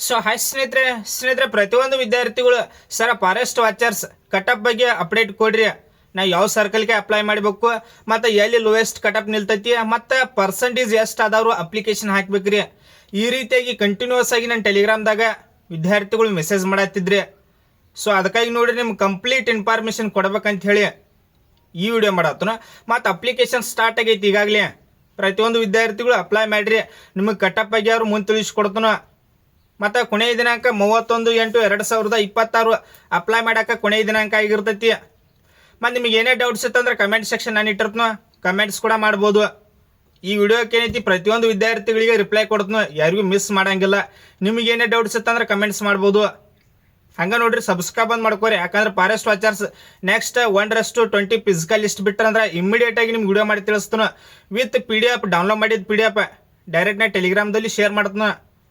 So hi ಸ್ನೇಹಿತರೆ ಪ್ರತಿಯೊಂದು ವಿದ್ಯಾರ್ಥಿಗಳು ಸರ ಫಾರೆಸ್ಟ್ ವಾಚರ್ಸ್ ಕಟಪ್ ಬಗ್ಗೆ ಅಪ್ಡೇಟ್ ಕೊಡ್ರಿ. ನಾವು ಯಾವ ಸರ್ಕಲ್ಗೆ ಅಪ್ಲೈ ಮಾಡಬೇಕು ಮತ್ತು ಎಲ್ಲಿ ಲೋಯೆಸ್ಟ್ ಕಟಪ್ ನಿಲ್ತೈತಿ ಮತ್ತು ಪರ್ಸೆಂಟೇಜ್ ಎಷ್ಟು ಆದವರು ಅಪ್ಲಿಕೇಶನ್ ಹಾಕ್ಬೇಕ್ರಿ. ಈ ರೀತಿಯಾಗಿ ಕಂಟಿನ್ಯೂಸ್ ಆಗಿ ನನ್ನ ಟೆಲಿಗ್ರಾಮ್ದಾಗ ವಿದ್ಯಾರ್ಥಿಗಳು ಮೆಸೇಜ್ ಮಾಡತ್ತಿದ್ರಿ. ಸೊ ಅದಕ್ಕಾಗಿ ನೋಡ್ರಿ ನಿಮ್ಗೆ ಕಂಪ್ಲೀಟ್ ಇನ್ಫಾರ್ಮೇಷನ್ ಕೊಡ್ಬೇಕಂತ ಹೇಳಿ ಈ ವಿಡಿಯೋ ಮಾಡತ್ತನ. ಮತ್ತು ಅಪ್ಲಿಕೇಶನ್ ಸ್ಟಾರ್ಟ್ ಆಗೈತಿ ಈಗಾಗಲೇ. ಪ್ರತಿಯೊಂದು ವಿದ್ಯಾರ್ಥಿಗಳು ಅಪ್ಲೈ ಮಾಡಿರಿ. ನಿಮಗೆ ಕಟಪ್ ಬಗ್ಗೆ ಅವ್ರು ಮುಂದೆ ತಿಳಿಸ್ಕೊಡ್ತಾನ. ಮತ್ತು ಕೊನೆಯ ದಿನಾಂಕ 31/8/2026 ಅಪ್ಲೈ ಮಾಡೋಕೆ ಕೊನೆಯ ದಿನಾಂಕ ಆಗಿರ್ತೈತಿ. ಮತ್ತು ನಿಮಗೆ ಏನೇ ಡೌಟ್ಸ್ ಇತ್ತಂದ್ರೆ ಕಮೆಂಟ್ ಸೆಕ್ಷನ್ ನಾನು ಇಟ್ಟಿರ್ತನೋ, ಕಮೆಂಟ್ಸ್ ಕೂಡ ಮಾಡ್ಬೋದು. ಈ ವಿಡಿಯೋಕ್ಕೆ ಏನೈತಿ ಪ್ರತಿಯೊಂದು ವಿದ್ಯಾರ್ಥಿಗಳಿಗೆ ರಿಪ್ಲೈ ಕೊಡ್ತನೋ, ಯಾರಿಗೂ ಮಿಸ್ ಮಾಡೋಂಗಿಲ್ಲ. ನಿಮಗೆ ಏನೇ ಡೌಟ್ಸ್ ಇತ್ತಂದ್ರೆ ಕಮೆಂಟ್ಸ್ ಮಾಡ್ಬೋದು. ಹಂಗೆ ನೋಡ್ರಿ ಸಬ್ಸ್ಕ್ರೈಬ್ ಬಂದು ಮಾಡ್ಕೋರಿ. ಯಾಕಂದ್ರೆ forest watchers next 1:20 physical list ಬಿಟ್ಟರಂದ್ರೆ ಇಮಿಡಿಯೇಟಾಗಿ ನಿಮ್ಗೆ ವಿಡಿಯೋ ಮಾಡಿ ತಿಳಿಸ್ತಾನೆ. ವಿತ್ PDF ಡೌನ್ಲೋಡ್ ಮಾಡಿದ PDF ಡೈರೆಕ್ಟ್ ನಾ ಟೆಲಿಗ್ರಾಮ್ದಲ್ಲಿ ಶೇರ್ ಮಾಡ್ತಾನೆ.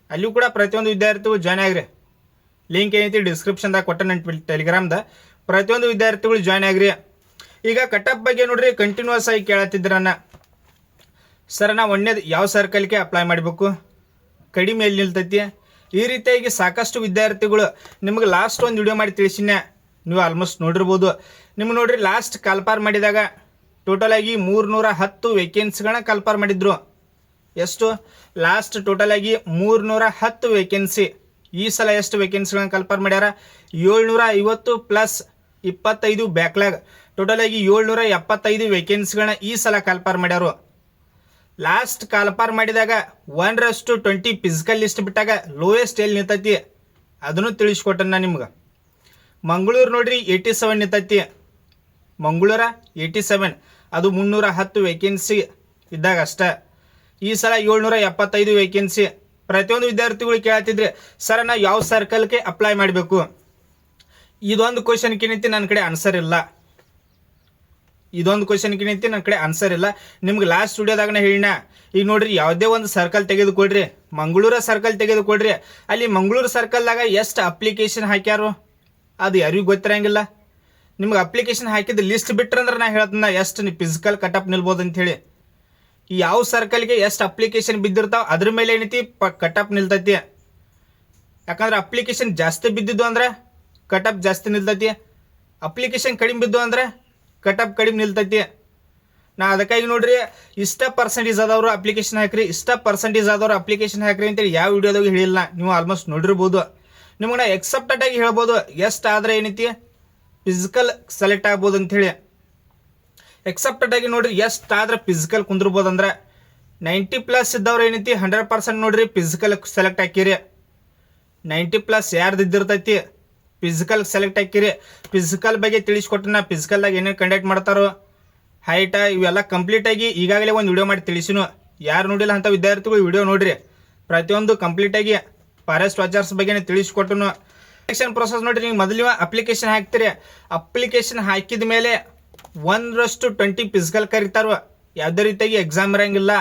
ಅಲ್ಲಿಯೂ ಕೂಡ ಪ್ರತಿಯೊಂದು ವಿದ್ಯಾರ್ಥಿಗಳು ಜಾಯ್ನ್ ಆಗ್ರಿ. ಲಿಂಕ್ ಏನೈತಿ ಡಿಸ್ಕ್ರಿಪ್ಷನ್ದಾಗ ಕೊಟ್ಟ ನನ್ನ ಟೆಲಿಗ್ರಾಮ್ದ. ಪ್ರತಿಯೊಂದು ವಿದ್ಯಾರ್ಥಿಗಳು ಜಾಯ್ನ್ ಆಗ್ರಿ. ಈಗ ಕಟಪ್ ಬಗ್ಗೆ ನೋಡ್ರಿ ಕಂಟಿನ್ಯೂಸ್ ಆಗಿ ಕೇಳತ್ತಿದ್ರು ನನ್ನ. ಸರ್ ನಾವು ಒಂದೇದು ಯಾವ ಸರ್ಕಲ್ಗೆ ಅಪ್ಲೈ ಮಾಡಬೇಕು, ಕಡಿಮೆ ಎಲ್ಲಿ ನಿಲ್ತೈತಿ, ಈ ರೀತಿಯಾಗಿ ಸಾಕಷ್ಟು ವಿದ್ಯಾರ್ಥಿಗಳು ನಿಮಗೆ ಲಾಸ್ಟ್ ಒಂದು ವಿಡಿಯೋ ಮಾಡಿ ತಿಳಿಸಿನ. ನೀವು ಆಲ್ಮೋಸ್ಟ್ ನೋಡಿರ್ಬೋದು. ನಿಮ್ಗೆ ನೋಡ್ರಿ ಲಾಸ್ಟ್ ಕಾಲ್ಪಾರ್ ಮಾಡಿದಾಗ ಟೋಟಲ್ ಆಗಿ 310 ವೇಕೆನ್ಸಿಗಳನ್ನ ಕಾಲ್ಪಾರ್ ಮಾಡಿದ್ರು. ಎಷ್ಟು ಲಾಸ್ಟ್ ಟೋಟಲ್ ಆಗಿ 310 ವೇಕೆನ್ಸಿ. ಈ ಸಲ ಎಷ್ಟು ವೇಕೆನ್ಸಿಗಳನ್ನ ಕಾಲ್ಪಾರ್ ಮಾಡ್ಯಾರ? 750 ಪ್ಲಸ್ 25 ಬ್ಯಾಕ್ಲಾಗ್. ಟೋಟಲ್ ಆಗಿ 775 ವೇಕೆನ್ಸಿಗಳನ್ನ ಈ ಸಲ ಕಾಲ್ಪಾರ್ ಮಾಡ್ಯಾರು. ಲಾಸ್ಟ್ ಕಾಲ್ಪಾರ್ ಮಾಡಿದಾಗ 1:20 ಫಿಸಿಕಲ್ ಲಿಸ್ಟ್ ಬಿಟ್ಟಾಗ ಲೋಯೆಸ್ಟ್ ಎಲ್ಲಿ ನಿಂತೈತಿ ಅದನ್ನು ತಿಳಿಸ್ಕೊಟ್ಟೆ ನಾನು ನಿಮ್ಗೆ. ಮಂಗಳೂರು ನೋಡ್ರಿ 87 ನಿಂತೈತಿ. ಮಂಗಳೂರ 87, ಅದು 310 ವೇಕೆನ್ಸಿ ಇದ್ದಾಗ ಅಷ್ಟೇ. ಈ ಸಲ 775 ವೇಕೆನ್ಸಿ. ಪ್ರತಿಯೊಂದು ವಿದ್ಯಾರ್ಥಿಗಳು ಕೇಳ್ತಿದ್ರೆ ಸರ್ ನಾವು ಯಾವ ಸರ್ಕಲ್ಗೆ ಅಪ್ಲೈ ಮಾಡಬೇಕು, ಇದೊಂದು ಕ್ವಶನ್ಗೆ ಏನೈತಿ ನನ್ನ ಕಡೆ ಆನ್ಸರ್ ಇಲ್ಲ. ಇದೊಂದು ಕ್ವಶನ್ಗೆ ಏನೈತಿ ನನ್ನ ಕಡೆ ಆನ್ಸರ್ ಇಲ್ಲ. ನಿಮ್ಗೆ ಲಾಸ್ಟ್ ವಿಡಿಯೋದಾಗ ನಾ ಹೇಳಿನ. ಈಗ ನೋಡ್ರಿ ಯಾವುದೇ ಒಂದು ಸರ್ಕಲ್ ತೆಗೆದುಕೊಡ್ರಿ, ಮಂಗಳೂರು ಸರ್ಕಲ್ ತೆಗೆದುಕೊಡ್ರಿ. ಅಲ್ಲಿ ಮಂಗಳೂರು ಸರ್ಕಲ್ದಾಗ ಎಷ್ಟು ಅಪ್ಲಿಕೇಶನ್ ಹಾಕ್ಯಾರು ಅದು ಯಾರಿಗೂ ಗೊತ್ತಿರಂಗಿಲ್ಲ. ನಿಮ್ಗೆ ಅಪ್ಲಿಕೇಶನ್ ಹಾಕಿದ ಲಿಸ್ಟ್ ಬಿಟ್ರಂದ್ರೆ ನಾ ಹೇಳ್ತೀನಿ ಎಷ್ಟು ನೀವು ಫಿಸಿಕಲ್ ಕಟಪ್ ನಿಲ್ಬೋದು ಅಂಥೇಳಿ. ಈ ಯಾವ ಸರ್ಕಲ್ಗೆ ಎಷ್ಟು ಅಪ್ಲಿಕೇಶನ್ ಬಿದ್ದಿರ್ತಾವೆ ಅದ್ರ ಮೇಲೆ ಏನೈತಿ ಕಟಪ್ ನಿಲ್ತೈತಿ. ಯಾಕಂದ್ರೆ ಅಪ್ಲಿಕೇಶನ್ ಜಾಸ್ತಿ ಬಿದ್ದಿದ್ದು ಅಂದ್ರೆ ಕಟಪ್ ಜಾಸ್ತಿ ನಿಲ್ತೈತಿ. ಅಪ್ಲಿಕೇಶನ್ ಕಡಿಮೆ ಬಿದ್ದು ಅಂದ್ರೆ ಕಟಪ್ ಕಡಿಮೆ ನಿಲ್ತೈತಿ. ನಾ ಅದಕ್ಕಾಗಿ ನೋಡ್ರಿ ಇಷ್ಟ ಪರ್ಸೆಂಟೇಜ್ ಆದವರು ಅಪ್ಲಿಕೇಶನ್ ಹಾಕ್ರಿ, ಇಷ್ಟ ಪರ್ಸೆಂಟೇಜ್ ಆದವರು ಅಪ್ಲಿಕೇಶನ್ ಹಾಕ್ರಿ ಅಂತೇಳಿ ಯಾವ ವಿಡಿಯೋದಾಗ ಹೇಳಿಲ್ಲ. ನೀವು ಆಲ್ಮೋಸ್ಟ್ ನೋಡಿರ್ಬೋದು. ನಿಮ್ಗೆ ನಾ ಎಕ್ಸೆಪ್ಟೆಡ್ ಆಗಿ ಹೇಳ್ಬೋದು ಎಷ್ಟು ಆದರೆ ಏನೈತಿ ಫಿಸಿಕಲ್ ಸೆಲೆಕ್ಟ್ ಆಗ್ಬೋದು ಅಂಥೇಳಿ. ಎಕ್ಸೆಪ್ಟೆಡ್ ಆಗಿ ನೋಡ್ರಿ ಎಷ್ಟಾದ್ರೆ ಫಿಸಿಕಲ್ ಕುಂದಿರ್ಬೋದು ಅಂದ್ರೆ 90+ ಇದ್ದವ್ರು ಏನೈತಿ 100% ನೋಡ್ರಿ ಫಿಸಿಕಲ್ ಸೆಲೆಕ್ಟ್ ಹಾಕಿರಿ. 90+ ಯಾರ್ದು ಇದ್ದಿರ್ತೈತಿ ಫಿಸಿಕಲ್ ಸೆಲೆಕ್ಟ್ ಹಾಕಿರಿ. ಫಿಸಿಕಲ್ ಬಗ್ಗೆ ತಿಳಿಸ್ಕೊಟ್ಟನ. ಫಿಸಿಕಲ್ದಾಗ ಏನೇನು ಕಂಡಕ್ಟ್ ಮಾಡ್ತಾರೋ ಹೈಟ ಇವೆಲ್ಲ ಕಂಪ್ಲೀಟಾಗಿ ಈಗಾಗಲೇ ಒಂದು ವಿಡಿಯೋ ಮಾಡಿ ತಿಳಿಸಿನು. ಯಾರು ನೋಡಿಲ್ಲ ಅಂಥ ವಿದ್ಯಾರ್ಥಿಗಳು ವಿಡಿಯೋ ನೋಡ್ರಿ. ಪ್ರತಿಯೊಂದು ಕಂಪ್ಲೀಟಾಗಿ ಫಾರೆಸ್ಟ್ ವಾಚರ್ಸ್ ಬಗ್ಗೆ ತಿಳಿಸ್ಕೊಟ್ಟನು. ಸೆಲೆಕ್ಷನ್ ಪ್ರೊಸೆಸ್ ನೋಡ್ರಿ. ನೀವು ಮೊದಲು ಅಪ್ಲಿಕೇಶನ್ ಹಾಕ್ತೀರಿ. ಅಪ್ಲಿಕೇಶನ್ ಹಾಕಿದ ಮೇಲೆ 1:20 ಫಿಸಿಕಲ್ ಕರೀತಾರೋ. ಯಾವುದೇ ರೀತಿಯಾಗಿ ಎಕ್ಸಾಮ್ ಇರೋಂಗಿಲ್ಲ.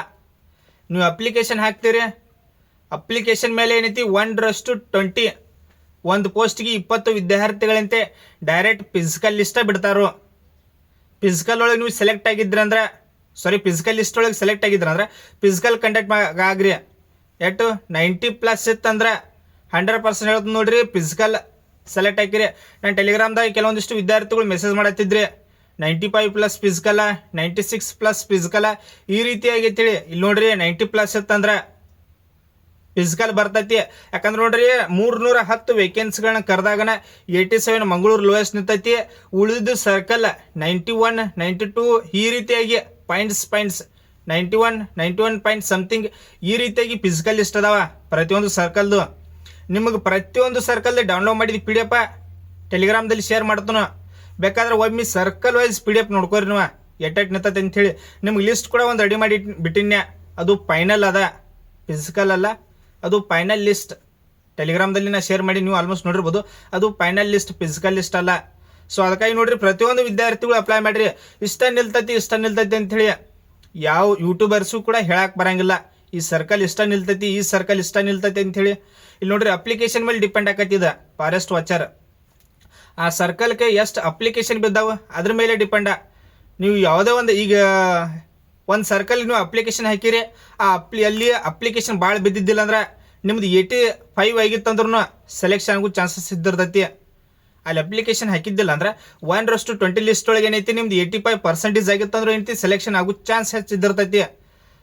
ನೀವು ಅಪ್ಲಿಕೇಶನ್ ಹಾಕ್ತೀರಿ. ಅಪ್ಲಿಕೇಶನ್ ಮೇಲೆ ಏನೈತಿ 1:20 ಒಂದು ಪೋಸ್ಟ್ಗೆ 20 ವಿದ್ಯಾರ್ಥಿಗಳಂತೆ ಡೈರೆಕ್ಟ್ ಫಿಸಿಕಲ್ ಲಿಸ್ಟ ಬಿಡ್ತಾರೋ. ಫಿಸಿಕಲ್ ಒಳಗೆ ನೀವು ಸೆಲೆಕ್ಟ್ ಆಗಿದ್ರಂದ್ರೆ ಫಿಸಿಕಲ್ ಲಿಸ್ಟ್ ಒಳಗೆ ಸೆಲೆಕ್ಟ್ ಆಗಿದ್ರಂದ್ರೆ ಫಿಸಿಕಲ್ ಕಂಡಕ್ಟ್ ಆಗ್ರಿ. ಎಷ್ಟು 90+ ಇತ್ತಂದ್ರೆ 100% ಹೇಳ್ತೀನಿ ನೋಡ್ರಿ ಫಿಸಿಕಲ್ ಸೆಲೆಕ್ಟ್ ಹಾಕಿರಿ. ನಾನು ಟೆಲಿಗ್ರಾಮ್ದಾಗ ಕೆಲವೊಂದಿಷ್ಟು ವಿದ್ಯಾರ್ಥಿಗಳು ಮೆಸೇಜ್ ಮಾಡತ್ತಿದ್ರಿ 95+ ಫಿಸಿಕಲ, 96+ ಫಿಸಿಕಲ, ಈ ರೀತಿಯಾಗಿ ಅಂತೇಳಿ. ಇಲ್ಲಿ ನೋಡ್ರಿ 90+ ಇತ್ತಂದ್ರೆ ಫಿಸಿಕಲ್ ಬರ್ತೈತಿ. ಯಾಕಂದ್ರೆ ನೋಡ್ರಿ 310 ವೇಕೆನ್ಸಿಗಳನ್ನ ಕರೆದಾಗನ 87 ಮಂಗಳೂರು ಲೋಯೆಸ್ಟ್ ನಿಂತೈತಿ. ಉಳಿದು ಸರ್ಕಲ್ 91, 92 ಈ ರೀತಿಯಾಗಿ ಪಾಯಿಂಟ್ಸ್ 91 ಪಾಯಿಂಟ್ ಸಮಥಿಂಗ್ ಈ ರೀತಿಯಾಗಿ ಫಿಸಿಕಲ್ ಲಿಸ್ಟ್ ಅದಾವ ಪ್ರತಿಯೊಂದು ಸರ್ಕಲ್ದು. ನಿಮಗೆ ಪ್ರತಿಯೊಂದು ಸರ್ಕಲ್ದು ಡೌನ್ಲೋಡ್ ಮಾಡಿದ PDF ಟೆಲಿಗ್ರಾಮ್ದಲ್ಲಿ ಶೇರ್ ಮಾಡ್ತಾನೋ. ಬೇಕಾದ್ರೆ ಒಮ್ಮೆ ಸರ್ಕಲ್ ವೈಸ್ PDF ನೋಡ್ಕೋರಿ ನೀವು ಎಟ್ಟೆಟ್ ನಿಂತೈತೆ ಅಂಥೇಳಿ. ನಿಮ್ಗೆ ಲಿಸ್ಟ್ ಕೂಡ ಒಂದು ರೆಡಿ ಮಾಡಿ ಬಿಟ್ಟಿನ್ಯ. ಅದು ಫೈನಲ್ ಅದ, ಫಿಸಿಕಲ್ ಅಲ್ಲ, ಅದು ಫೈನಲ್ ಲಿಸ್ಟ್. ಟೆಲಿಗ್ರಾಮ್ದಲ್ಲಿ ನಾ ಶೇರ್ ಮಾಡಿ ನೀವು ಆಲ್ಮೋಸ್ಟ್ ನೋಡಿರ್ಬೋದು. ಅದು ಫೈನಲ್ ಲಿಸ್ಟ್, ಫಿಸಿಕಲ್ ಲಿಸ್ಟ್ ಅಲ್ಲ. ಸೊ ಅದಕ್ಕಾಗಿ ನೋಡ್ರಿ ಪ್ರತಿಯೊಂದು ವಿದ್ಯಾರ್ಥಿಗಳು ಅಪ್ಲೈ ಮಾಡಿರಿ. ಇಷ್ಟ ನಿಲ್ತೈತಿ ಅಂಥೇಳಿ ಯಾವ ಯೂಟ್ಯೂಬರ್ಸು ಕೂಡ ಹೇಳಕ್ಕೆ ಬರಂಗಿಲ್ಲ ಈ ಸರ್ಕಲ್ ಇಷ್ಟ ನಿಲ್ತೈತಿ, ಈ ಸರ್ಕಲ್ ಇಷ್ಟ ನಿಲ್ತೈತಿ ಅಂಥೇಳಿ. ಇಲ್ಲಿ ನೋಡ್ರಿ ಅಪ್ಲಿಕೇಶನ್ ಮೇಲೆ ಡಿಪೆಂಡ್ ಆಕೈತಿದ ಫಾರೆಸ್ಟ್ ವಾಚರ್. ಆ ಸರ್ಕಲ್ಗೆ ಎಷ್ಟು ಅಪ್ಲಿಕೇಶನ್ ಬಿದ್ದಾವ ಅದ್ರ ಮೇಲೆ ಡಿಪೆಂಡ. ನೀವು ಯಾವುದೇ ಒಂದು ಈಗ ಒಂದು ಸರ್ಕಲ್ ನೀವು ಅಪ್ಲಿಕೇಶನ್ ಹಾಕಿರಿ, ಅಲ್ಲಿ ಅಪ್ಲಿಕೇಶನ್ ಭಾಳ ಬಿದ್ದಿದ್ದಿಲ್ಲ ಅಂದ್ರೆ ನಿಮ್ದು 85 ಆಗಿತ್ತಂದ್ರೂ ಸೆಲೆಕ್ಷನ್ ಆಗೋ ಚಾನ್ಸಸ್ ಇದ್ದಿರ್ತೈತಿ. ಅಲ್ಲಿ ಅಪ್ಲಿಕೇಶನ್ ಹಾಕಿದ್ದಿಲ್ಲ ಅಂದ್ರೆ 1:20 ಲಿಸ್ಟ್ ಒಳಗೆ ಏನೈತಿ ನಿಮ್ದು 85% ಆಗಿತ್ತಂದ್ರೆ ಏನೈತಿ ಸೆಲೆಕ್ಷನ್ ಆಗೋ ಚಾನ್ಸ್ ಹೆಚ್ಚಿದ್ದಿರ್ತೈತಿ.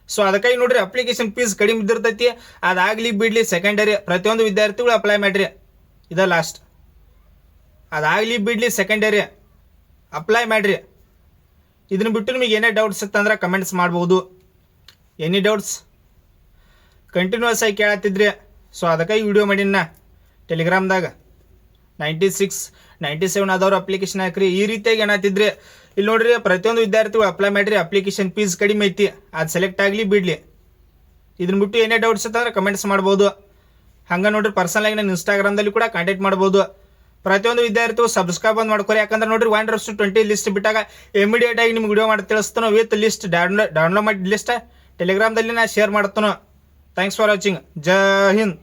ಸೊ ಅದಕ್ಕಾಗಿ ನೋಡ್ರಿ ಅಪ್ಲಿಕೇಶನ್ ಫೀಸ್ ಕಡಿಮೆ ಇದ್ದಿರ್ತೈತಿ. ಅದಾಗಲಿ ಬಿಡ್ಲಿ ಸೆಕೆಂಡರಿ ಪ್ರತಿಯೊಂದು ವಿದ್ಯಾರ್ಥಿಗಳು ಅಪ್ಲೈ ಮಾಡಿರಿ. ಇದ ಲಾಸ್ಟ್. ಅದಾಗಲಿ ಬಿಡ್ಲಿ ಸೆಕೆಂಡರಿ ಅಪ್ಲೈ ಮಾಡಿರಿ. ಇದನ್ನ ಬಿಟ್ಟು ನಿಮಗೆ ಏನೇ ಡೌಟ್ಸ್ ಇತ್ತಂದ್ರೆ ಕಮೆಂಟ್ಸ್ ಮಾಡ್ಬೋದು. ಎನಿ ಡೌಟ್ಸ್ ಕಂಟಿನ್ಯೂಸ್ ಆಗಿ ಕೇಳತ್ತಿದ್ರಿ. ಸೊ ಅದಕ್ಕಾಗಿ ವಿಡಿಯೋ ಮಾಡೀನಿ ಟೆಲಿಗ್ರಾಮ್ದಾಗ. 96, 97 ಆದವ್ರು ಅಪ್ಲಿಕೇಶನ್ ಹಾಕ್ರಿ. ಈ ರೀತಿಯಾಗಿ ಏನಾಗ್ತಿದ್ರಿ ಇಲ್ಲಿ ನೋಡ್ರಿ ಪ್ರತಿಯೊಂದು ವಿದ್ಯಾರ್ಥಿಗಳು ಅಪ್ಲೈ ಮಾಡಿರಿ. ಅಪ್ಲಿಕೇಶನ್ ಫೀಸ್ ಕಡಿಮೆ ಐತಿ. ಅದು ಸೆಲೆಕ್ಟ್ ಆಗಲಿ ಬಿಡಲಿ. ಇದನ್ನ ಬಿಟ್ಟು ಏನೇ ಡೌಟ್ಸ್ ಇತ್ತಂದ್ರೆ ಕಮೆಂಟ್ಸ್ ಮಾಡ್ಬೋದು. ಹಂಗೆ ನೋಡ್ರಿ ಪರ್ಸನಲ್ ಆಗಿ ನಾನು ಇನ್ಸ್ಟಾಗ್ರಾಮ್ದಲ್ಲಿ ಕೂಡ ಕಾಂಟ್ಯಾಕ್ಟ್ ಮಾಡ್ಬೋದು. ಪ್ರತಿಯೊಂದು ವಿದ್ಯಾರ್ಥಿಗಳು ಸಬ್ಸ್ಕ್ರೈಬ್ ಮಾಡ್ಕೊರಿ. ಯಾಕಂದ್ರೆ ನೋಡ್ರಿ 1:20 ಲಿಸ್ಟ್ ಬಿಟ್ಟಾಗ ಇಮಿಡಿಯೇಟ್ ಆಗಿ ನಿಮ್ಗೆ ವಿಡಿಯೋ ಮಾಡಿ ತಿಳಿಸ್ತಾನೋ ವಿತ್ ಲಿಸ್ಟ್ ಡೌನ್ಲೋಡ್ ಮಾಡಿ ಲಿಸ್ಟ್ ಟೆಲಿಗ್ರಾಮ್ದಲ್ಲಿ ನಾ ಶೇರ್ ಮಾಡ್ತಾನೋ. Thanks for watching. Jai Hind.